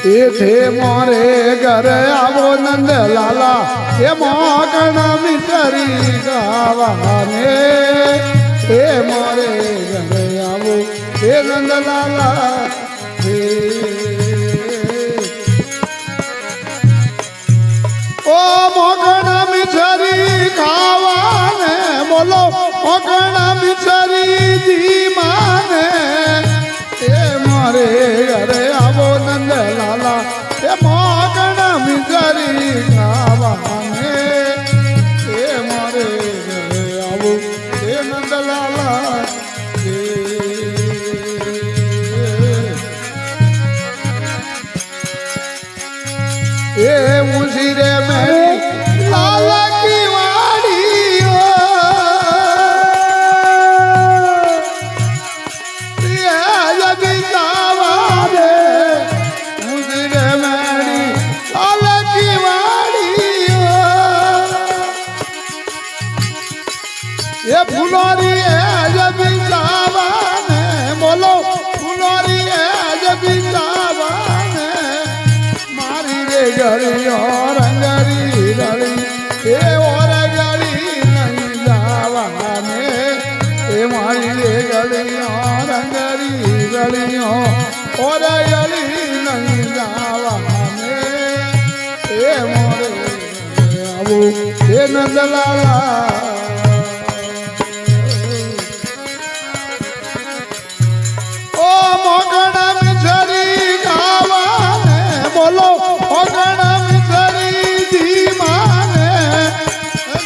એ છે મોરે ઘરે આવો નંદ લાલા એ મોકણ મિતરી ગાવાને એ મોરે ઘરે આવો એ નંદ લાલા ઓ મોકણ મિતરી ખાવાને બોલો મોકણ મિતરી જી માને એ મોરે ઘરે આવો નંદ લાલા એ મોકણ મિતરી ખાવાને એ મોરે ઘરે આવો એ નંદ લાલા એ મુસી રે મેરી લાલા કી વાડી ये फुलोरी जब जावाने बोलो फुलोरी जब जावाने मारी रे गरी और अंगरी रली ये और गली नहीं जावाने ये मारी रे गली और अंगरी रलियों और गली नहीं जावाने ये मोरे अब ये नंदलाला मोगण मिसरी गावाने बोलो मोगण मिसरी जी माने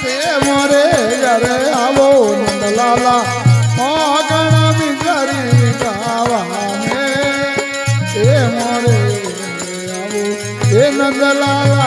दे मोरे घरे आवो नंदलाला मोगण मिसरी गावाने दे मोरे आवो हे नंदलाला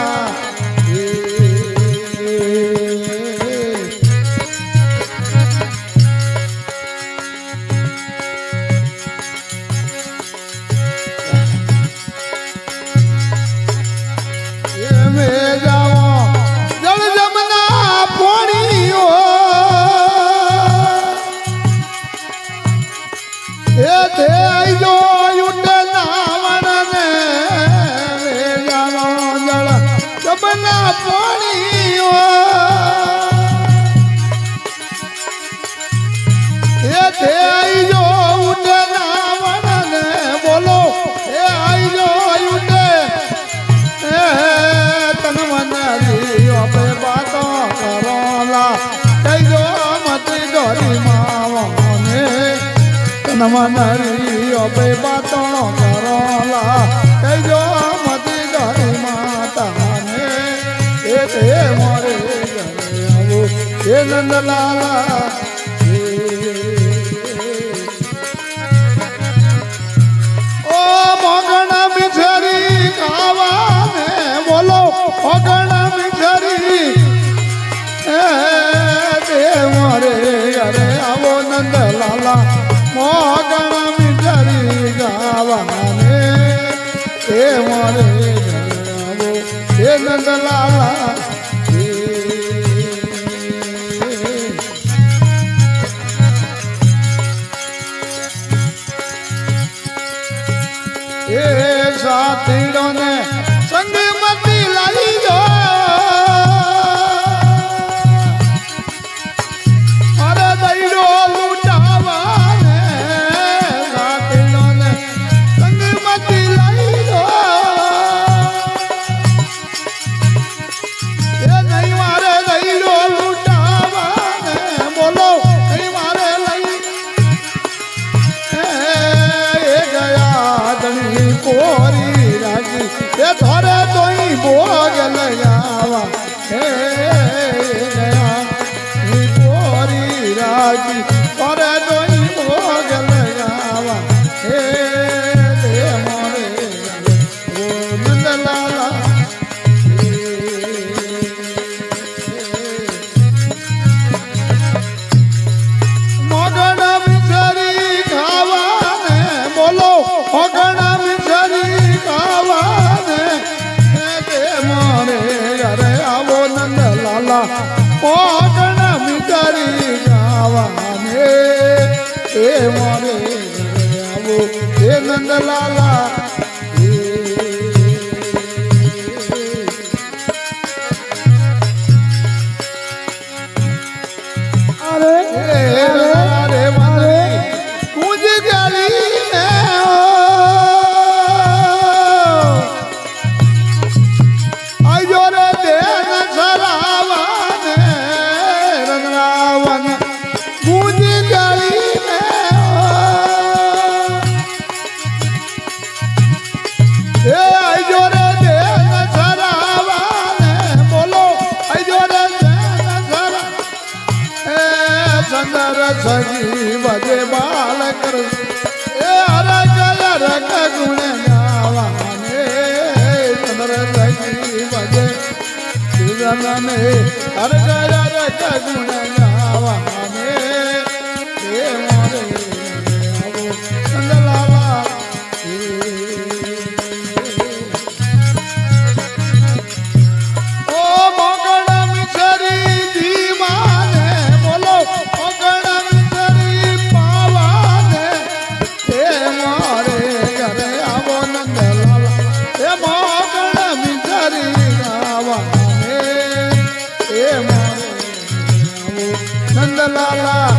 नमनरी अबे बातों करोला कहो मती गरी माता ने ए मोरे घरे आवो हे नंदलाला ओ मोगण मिसरी खावाने बोलो मोगण मिसरी ए मोरे घरे आवो नंदलाला मोगण मिसरी गावाने हे मोरे घरे आवो हे नंदलाला हे साथीड़ों ने संग मती लाई जो मारे दैडो थोड़े तो ही भोग लगावा हे गया गोरी राजी थोड़े तो ही भोग लगावा हे दे मोरे वो नंदलाला मोगण मिसरी खावाने बोलो मोगण मिसरी खावाने मोगण मिसरी गावाने हे मोरे घरे आवो हे नंदलाला ને હર જય ગુણ ગાવાને હે મોરે આવો નંદલાલા ઓ મોગણ મિસરી ધીમાને બોલો મોગણ મિસરી પાવાને હે મોરે ઘરે આવો નંદલાલા હે મોગણ મિસરી ગાવાને હે મોરે આવો નંદલાલા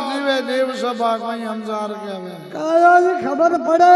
જીવે દેવ સભા કઈ સમજાર કે કાયાની ખબર પડે